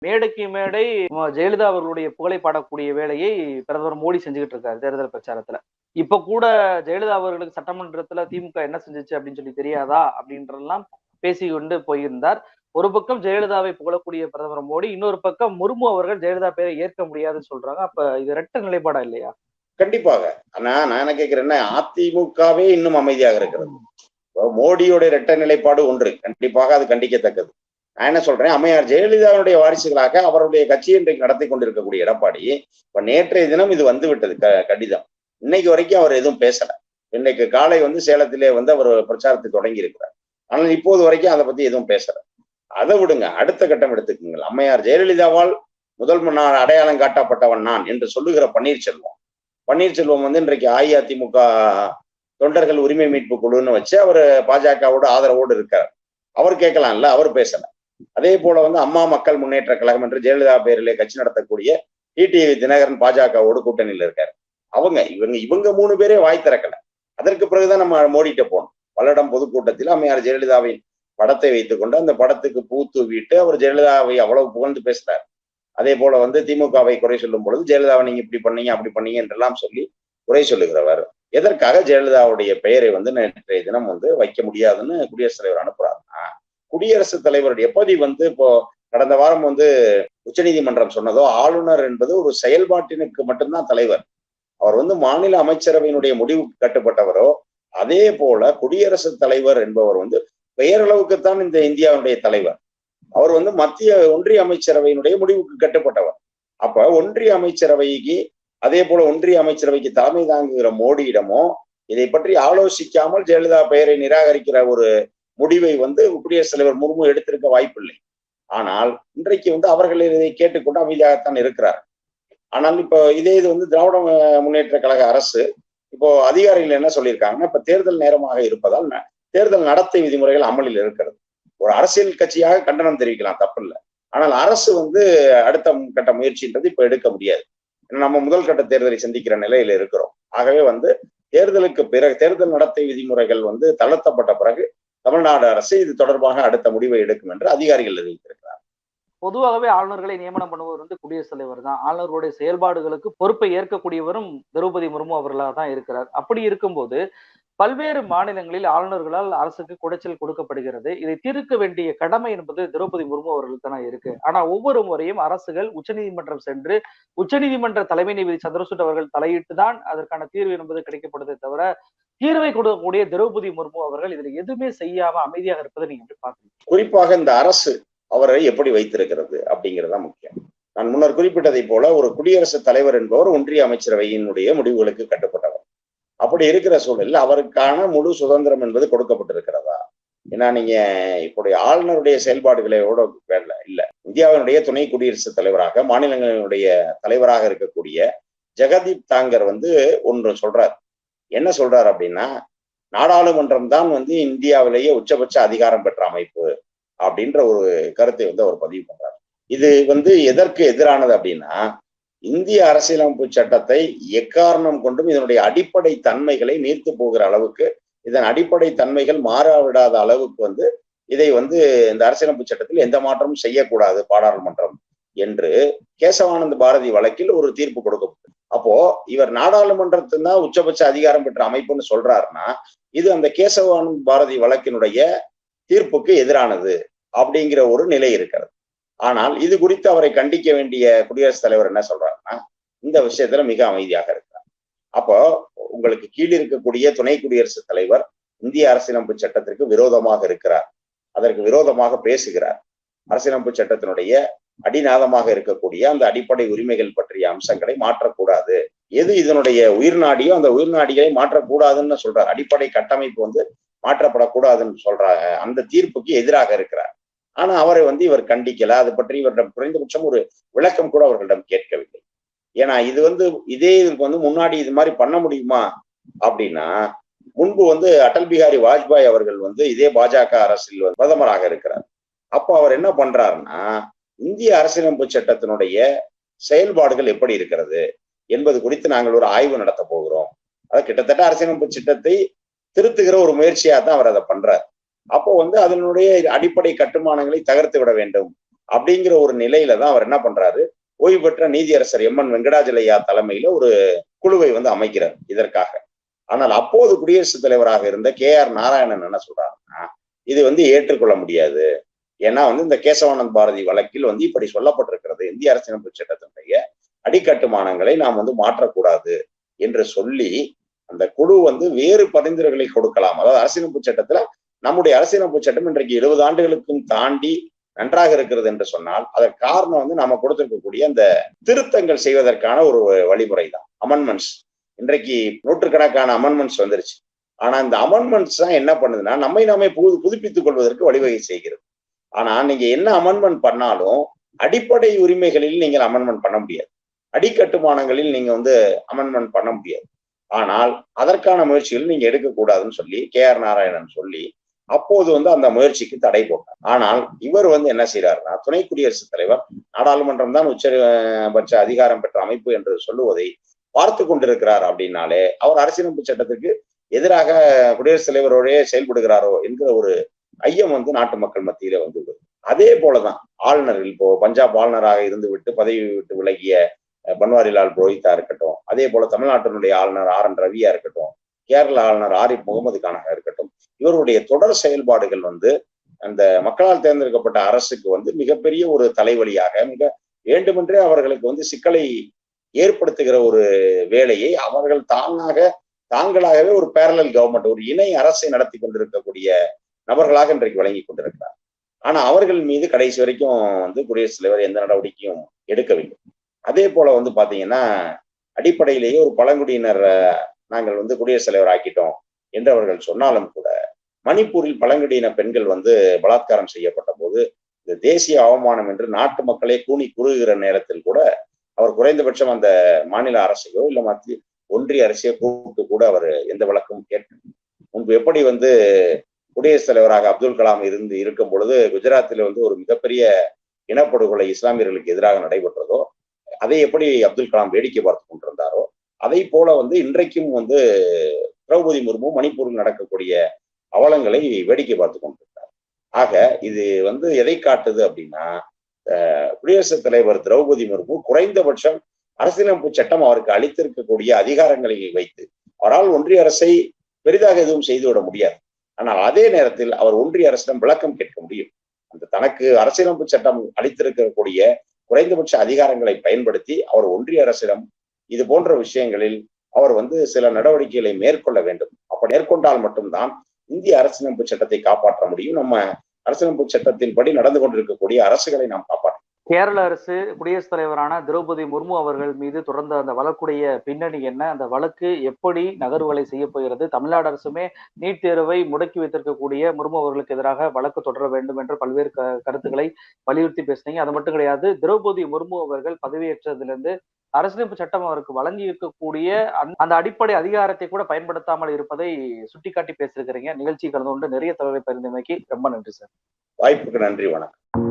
மேடைக்கு மேடை ஜெயலலிதா அவர்களுடைய புகழை பாடக்கூடிய வேலையை பிரதமர் மோடி செஞ்சுக்கிட்டு இருக்காரு தேர்தல் பிரச்சாரத்துல. இப்ப கூட ஜெயலலிதா அவர்களுக்கு சட்டமன்றத்துல திமுக என்ன செஞ்சுச்சு அப்படின்னு சொல்லி தெரியாதா அப்படின்றதெல்லாம் பேசிக்கொண்டு போயிருந்தார். ஒரு பக்கம் ஜெயலலிதாவை புகழக்கூடிய பிரதமர் மோடி, இன்னொரு பக்கம் முர்மு அவர்கள் ஜெயலலிதா பேரை ஏற்க முடியாதுன்னு சொல்றாங்க. அப்ப இது ரெட்ட நிலைப்பாடா இல்லையா? கண்டிப்பாக. ஆனா நான் என்ன கேட்கிறேன்னா, அதிமுகவே இன்னும் அமைதியாக இருக்கிறது. மோடியோட இரட்டை நிலைப்பாடு ஒன்று, கண்டிப்பாக அது கண்டிக்கத்தக்கது. நான் என்ன சொல்றேன், அம்மையார் ஜெயலலிதாவுடைய வாரிசுகளாக அவருடைய கட்சியை இன்றைக்கு நடத்தி கொண்டிருக்கக்கூடிய எடப்பாடி, இப்ப நேற்றைய தினம் இது வந்து விட்டது கடிதம். இன்னைக்கு வரைக்கும் அவர் எதுவும் பேசல. இன்னைக்கு காலை சேலத்திலே அவர் பிரச்சாரத்தை தொடங்கி இருக்கிறார். ஆனால் இப்போது வரைக்கும் அதை பத்தி எதுவும் பேசல. அதை விடுங்க, அடுத்த கட்டம் எடுத்துக்குங்கள். அம்மையார் ஜெயலலிதாவால் முதல் அடையாளம் காட்டப்பட்டவன் நான் என்று சொல்லுகிற பன்னீர்செல்வம் இன்றைக்கு அஇஅதிமுக தொண்டர்கள் உரிமை மீட்பு குழுன்னு வச்சு அவர் பாஜகவோட ஆதரவோடு இருக்கார். அவர் கேட்கலாம்ல, அவர் பேசல. அதே போல அம்மா மக்கள் முன்னேற்ற கழகம் என்று ஜெயலலிதா பேரிலே கட்சி நடத்தக்கூடிய டிடிவி தினகரன் பாஜகவோடு கூட்டணியில் இருக்காரு. இவங்க 3 பேரே வாய் திறக்கல. அதற்கு பிறகுதான் நம்ம மோடிட்ட போனோம். பல்லடம் பொதுக்கூட்டத்தில் அம்மையார் ஜெயலலிதாவின் படத்தை வைத்துக் கொண்டு அந்த படத்துக்கு பூ தூவிட்டு அவர் ஜெயலலிதாவை அவ்வளவு புகழ்ந்து பேசுறாரு. அதே போல திமுகவை குறை சொல்லும் பொழுது ஜெயலலிதாவை நீங்க இப்படி பண்ணீங்க அப்படி பண்ணீங்க என்றெல்லாம் சொல்லி குறை சொல்லுகிறவர். எதற்காக ஜெயலலிதாவுடைய பெயரை நேற்றைய தினம் வைக்க முடியாதுன்னு குடியரசுத் தலைவர் அனுப்புறாருன்னா, குடியரசுத் தலைவருடைய எப்போது இப்போ கடந்த வாரம் உச்சநீதிமன்றம் சொன்னதோ, ஆளுநர் என்பது ஒரு செயல்பாட்டினுக்கு மட்டும்தான் தலைவர். அவர் மாநில அமைச்சரவையினுடைய முடிவுக்கு கட்டுப்பட்டவரோ, அதே போல குடியரசுத் தலைவர் என்பவர் பெயரளவுக்குத்தான் இந்த இந்தியாவுடைய தலைவர். அவர் மத்திய ஒன்றிய அமைச்சரவையினுடைய முடிவுக்கு கட்டுப்பட்டவர். அப்ப ஒன்றிய அமைச்சரவைக்கு, அதே போல ஒன்றிய அமைச்சரவைக்கு தலைமை தாங்குகிற மோடியிடமோ இதை பற்றி ஆலோசிக்காமல் ஜெயலலிதா பெயரை நிராகரிக்கிற ஒரு முடிவை குடியரசுத் தலைவர் முர்மு எடுத்திருக்க வாய்ப்பில்லை. ஆனால் இன்றைக்கு அவர்கள் இதை கேட்டுக்கொண்டு அமைதியாகத்தான் இருக்கிறார். ஆனால் இப்போ இதே இது திராவிட முன்னேற்ற கழக அரசு இப்போ அதிகாரிகள் என்ன சொல்லியிருக்காங்கன்னா, இப்ப தேர்தல் நேரமாக இருப்பதால் தேர்தல் நடத்தை விதிமுறைகள் அமலில் இருக்கிறது. ஒரு அரசியல் கட்சியாக கண்டனம் தெரிவிக்கலாம், தப்பு இல்லை. ஆனால் அரசு அடுத்த கட்ட முயற்சின்றது இப்ப எடுக்க முடியாது. நம்ம முதல் கட்ட தேர்தலை சந்திக்கிற நிலையில இருக்கிறோம். ஆகவே தேர்தலுக்கு பிறகு தேர்தல் நடத்தை விதிமுறைகள் தளர்த்தப்பட்ட பிறகு தமிழ்நாடு அரசு இது தொடர்பாக அடுத்த முடிவை எடுக்கும் என்று அதிகாரிகள் அறிவித்திருக்கிறார். பொதுவாகவே ஆளுநர்களை நியமனம் பண்ணுவர் குடியரசுத் தலைவர் தான். ஆளுநருடைய செயல்பாடுகளுக்கு பொறுப்பை ஏற்கக்கூடியவரும் திரௌபதி முர்மு அவர்களாக தான் இருக்கிறார். அப்படி இருக்கும்போது பல்வேறு மாநிலங்களில் ஆளுநர்களால் அரசுக்கு குடைச்சல் கொடுக்கப்படுகிறது. இதை தீர்க்க வேண்டிய கடமை என்பது திரௌபதி முர்மு அவர்களுக்கு தானே இருக்கு. ஆனா ஒவ்வொரு முறையும் அரசுகள் உச்சநீதிமன்றம் சென்று உச்சநீதிமன்ற தலைமை நீதிபதி சந்திரசூட் அவர்கள் தலையிட்டு தான் அதற்கான தீர்வு என்பது கிடைக்கப்படுதே தவிர, தீர்வை கொடுக்கக்கூடிய திரௌபதி முர்மு அவர்கள் இதுல எதுவுமே செய்யாம அமைதியாக இருப்பதை நீங்க எப்படி பாக்குறீங்க? குறிப்பாக இந்த அரசு அவரை எப்படி வைத்திருக்கிறது அப்படிங்கிறதா முக்கியம். நான் முன்னர் குறிப்பிட்டதை போல ஒரு குடியரசுத் தலைவர் என்பவர் ஒன்றிய அமைச்சரவையினுடைய முடிவுகளுக்கு கட்டுப்பட்டவர். அப்படி இருக்கிற சூழலில் அவருக்கான முழு சுதந்திரம் என்பது கொடுக்கப்பட்டிருக்கிறதா? ஏன்னா நீங்க இப்படி ஆளுநருடைய செயல்பாடுகளோட வேலை இல்லை. இந்தியாவினுடைய துணை குடியரசுத் தலைவராக மாநிலங்களினுடைய தலைவராக இருக்கக்கூடிய ஜெகதீப் தாங்கர் ஒன்று சொல்றார். என்ன சொல்றாரு அப்படின்னா, நாடாளுமன்றம் தான் இந்தியாவிலேயே உச்சபட்ச அதிகாரம் பெற்ற அமைப்பு அப்படின்ற ஒரு கருத்தை அவர் பதிவு பண்றாரு. இது எதற்கு எதிரானது அப்படின்னா, இந்திய அரசியலமைப்பு சட்டத்தை எக்காரணம் கொண்டும் இதனுடைய அடிப்படை தன்மைகளை நீர்த்து போகிற அளவுக்கு, இதன் அடிப்படை தன்மைகள் மாறவிடாத அளவுக்கு இதை இந்த அரசியலமைப்பு சட்டத்தில் எந்த மாற்றமும் செய்யக்கூடாது பாராளுமன்றம் என்று கேசவானந்த பாரதி வழக்கில் ஒரு தீர்ப்பு கொடுக்கப்பட்டது. அப்போ இவர் நாடாளுமன்றத்தின் தான் உச்சபட்ச அதிகாரம் பெற்ற அமைப்புன்னு சொல்றாருன்னா, இது அந்த கேசவானந்த பாரதி வழக்கினுடைய தீர்ப்புக்கு எதிரானது அப்படிங்கிற ஒரு நிலை இருக்கிறது. ஆனால் இது குறித்து அவரை கண்டிக்க வேண்டிய குடியரசுத் தலைவர் என்ன சொல்றாருன்னா, இந்த விஷயத்துல மிக அமைதியாக இருக்கிறார். அப்போ உங்களுக்கு கீழ் இருக்கக்கூடிய துணை குடியரசுத் தலைவர் இந்திய அரசியலமைப்பு சட்டத்திற்கு விரோதமாக இருக்கிறார், அதற்கு விரோதமாக பேசுகிறார். அரசியலமைப்பு சட்டத்தினுடைய அடிநாதமாக இருக்கக்கூடிய அந்த அடிப்படை உரிமைகள் பற்றிய அம்சங்களை மாற்றக்கூடாது. எது இதனுடைய உயிர்நாடியோ அந்த உயிர்நாடிகளை மாற்றக்கூடாதுன்னு சொல்றாரு. அடிப்படை கட்டமைப்பு மாற்றப்படக்கூடாதுன்னு சொல்றாங்க. அந்த தீர்ப்புக்கு எதிராக இருக்கிறார். ஆனா அவரை இவர் கண்டிக்கல. அது பற்றி இவரிடம் குறைந்தபட்சம் ஒரு விளக்கம் கூட அவர்களிடம் கேட்கவில்லை. ஏன்னா இது இதே முன்னாடி இது மாதிரி பண்ண முடியுமா அப்படின்னா, முன்பு அடல் பிகாரி வாஜ்பாய் அவர்கள் இதே பாஜக அரசில் பிரதமராக இருக்கிறார். அப்போ அவர் என்ன பண்றாருன்னா, இந்திய அரசியலமைப்பு சட்டத்தினுடைய செயல்பாடுகள் எப்படி இருக்கிறது என்பது குறித்து நாங்கள் ஒரு ஆய்வு நடத்த போகிறோம். அது கிட்டத்தட்ட அரசியலமைப்பு சட்டத்தை திருத்துகிற ஒரு முயற்சியா தான் அவர் அதை பண்றார். அப்போ அதனுடைய அடிப்படை கட்டுமானங்களை தகர்த்து விட வேண்டும் அப்படிங்கிற ஒரு நிலையில தான் அவர் என்ன பண்றாரு, ஓய்வு பெற்ற நீதியரசர் எம்.என். வெங்கடாஜலய்யா தலைமையில ஒரு குழுவை வந்து அமைக்கிறார் இதற்காக. ஆனால் அப்போது குடியரசுத் தலைவராக இருந்த கே.ஆர். நாராயணன் என்ன சொல்றாருன்னா, இது வந்து ஏற்றுக்கொள்ள முடியாது. ஏன்னா வந்து இந்த கேசவானந்த் பாரதி வழக்கில் வந்து இப்படி சொல்லப்பட்டிருக்கிறது, இந்திய அரசியலமைப்பு சட்டத்தினுடைய அடிக்கட்டுமானங்களை நாம் வந்து மாற்றக்கூடாது என்று சொல்லி அந்த குழு வந்து வேறு பரிந்துரைகளை கொடுக்கலாம். அதாவது அரசியலமைப்பு சட்டத்துல நம்முடைய அரசியலமைப்பு சட்டம் இன்றைக்கு 70 ஆண்டுகளுக்கும் தாண்டி நன்றாக இருக்கிறது என்று சொன்னால் அதற்கு காரணம் வந்து நாம கொடுத்திருக்கக்கூடிய அந்த திருத்தங்கள் செய்வதற்கான ஒரு வழிமுறை தான் அமெண்ட்மெண்ட்ஸ். இன்றைக்கு நூற்றுக்கணக்கான அமெண்ட்மெண்ட்ஸ் வந்துருச்சு. ஆனா இந்த அமெண்ட்மெண்ட்ஸ் தான் என்ன பண்ணுதுன்னா நம்மை நாமே புதுப்பித்துக் கொள்வதற்கு வழிவகை செய்கிறது. ஆனா நீங்க என்ன அமெண்ட்மெண்ட் பண்ணாலும் அடிப்படை உரிமைகளில் நீங்கள் அமெண்ட்மெண்ட் பண்ண முடியாது, அடிக்கட்டுமானங்களில் நீங்க வந்து அமெண்ட்மெண்ட் பண்ண முடியாது. ஆனால் அதற்கான முயற்சிகள் நீங்க எடுக்கக்கூடாதுன்னு சொல்லி கே.ஆர். நாராயணன் சொல்லி அப்போது வந்து அந்த முயற்சிக்கு தடை போட்டார். ஆனால் இவர் வந்து என்ன செய்யறாருன்னா, துணை குடியரசுத் தலைவர் நாடாளுமன்றம் தான் உச்சபட்ச அதிகாரம் பெற்ற அமைப்பு என்று சொல்லுவதை பார்த்து கொண்டிருக்கிறார் அப்படின்னாலே அவர் அரசியலமைப்பு சட்டத்துக்கு எதிராக குடியரசுத் தலைவரோடே செயல்படுகிறாரோ என்கிற ஒரு ஐயம் வந்து நாட்டு மக்கள் மத்தியில வந்து அதே போலதான் ஆளுநர், இப்போ பஞ்சாப் ஆளுநராக இருந்து விட்டு பதவி விட்டு விலகிய பன்வாரிலால் புரோஹித்தா இருக்கட்டும், அதே போல தமிழ்நாட்டினுடைய ஆளுநர் ஆர்.என். ரவியா இருக்கட்டும், கேரள ஆளுநர் ஆரிஃப் முகமது கானாக இருக்கட்டும், இவருடைய தொடர் செயல்பாடுகள் வந்து அந்த மக்களால் தேர்ந்தெடுக்கப்பட்ட அரசுக்கு வந்து மிகப்பெரிய ஒரு தலைவலியாக மிக வேண்டுமென்றே அவர்களுக்கு வந்து சிக்கலை ஏற்படுத்துகிற ஒரு வேலையை அவர்கள் தாங்களாகவே ஒரு பேரலல் கவர்மெண்ட், ஒரு இணை அரசை நடத்தி கொண்டிருக்கக்கூடிய நபர்களாக இன்றைக்கு வழங்கி கொண்டிருக்கிறார். ஆனா அவர்கள் மீது கடைசி வரைக்கும் வந்து குடியரசுத் தலைவர் எந்த நடவடிக்கையும் எடுக்கவில்லை. அதே போல வந்து பாத்தீங்கன்னா அடிப்படையிலேயே ஒரு பழங்குடியினர் நாங்கள் வந்து குடியரசுத் தலைவர் ஆக்கிட்டோம் என்று அவர்கள் சொன்னாலும் கூட மணிப்பூரில் பழங்குடியின பெண்கள் வந்து பலாத்காரம் செய்யப்பட்ட போது இந்த தேசிய அவமானம் என்று நாட்டு மக்களே கூனி குறுகிற நேரத்தில் கூட அவர் குறைந்தபட்சம் அந்த மாநில அரசையோ இல்ல மத்திய ஒன்றிய அரசையோ கூப்பிட்டு கூட அவர் எந்த வழக்கும் கேட்க. முன்பு எப்படி வந்து குடியரசுத் தலைவராக அப்துல் கலாம் இருக்கும் பொழுது குஜராத்தில் வந்து ஒரு மிகப்பெரிய இனப்படுகொலை இஸ்லாமியர்களுக்கு எதிராக நடைபெற்றதோ அதை எப்படி அப்துல் கலாம் வேடிக்கை பார்த்து கொண்டிருந்தாரோ அதை போல வந்து இன்றைக்கும் வந்து திரௌபதி முர்மு மணிப்பூரில் நடக்கக்கூடிய அவலங்களை வேடிக்கை பார்த்து கொண்டிருக்கிறார். ஆக இது வந்து எதை காட்டுது அப்படின்னா, குடியரசுத் தலைவர் திரௌபதி முர்மு குறைந்தபட்சம் அரசியலமைப்பு சட்டம் அவருக்கு அளித்திருக்கக்கூடிய அதிகாரங்களை வைத்து அவரால் ஒன்றிய அரசை பெரிதாக எதுவும் செய்துவிட முடியாது. ஆனால் அதே நேரத்தில் அவர் ஒன்றிய அரசிடம் விளக்கம் கேட்க முடியும். அந்த தனக்கு அரசியலமைப்பு சட்டம் அளித்திருக்கக்கூடிய குறைந்தபட்ச அதிகாரங்களை பயன்படுத்தி அவர் ஒன்றிய அரசிடம் இது போன்ற விஷயங்களில் அவர் வந்து சில நடவடிக்கைகளை மேற்கொள்ள வேண்டும். அப்ப மேற்கொண்டால் மட்டும்தான் இந்திய அரசியலமைப்பு சட்டத்தை காப்பாற்ற முடியும். நம்ம அரசியலமைப்பு சட்டத்தின்படி நடந்து கொண்டிருக்கக்கூடிய அரசுகளை நாம் காப்பாற்ற. கேரள அரசு குடியரசுத் தலைவரான திரௌபதி முர்மு அவர்கள் மீது தொடர்ந்த அந்த வழக்குடைய பின்னணி என்ன, அந்த வழக்கு எப்படி நகர்வுகளை செய்ய போகிறது, தமிழ்நாடு அரசுமே நீட் தேர்வை முடக்கி வைத்திருக்கக்கூடிய முர்மு அவர்களுக்கு எதிராக வழக்கு தொடர வேண்டும் என்ற பல்வேறு கருத்துக்களை வலியுறுத்தி பேசினீங்க. அது மட்டும் கிடையாது, திரௌபதி முர்மு அவர்கள் பதவியேற்றதிலிருந்து அரசியலமைப்பு சட்டம் அவருக்கு வழங்கி இருக்கக்கூடிய அந்த அடிப்படை அதிகாரத்தை கூட பயன்படுத்தாமல் இருப்பதை சுட்டிக்காட்டி பேசியிருக்கிறீங்க. நிகழ்ச்சி கலந்து கொண்டு நிறைய தகவலை பகிர்ந்தமைக்கு ரொம்ப நன்றி சார். வாய்ப்புக்கு நன்றி, வணக்கம்.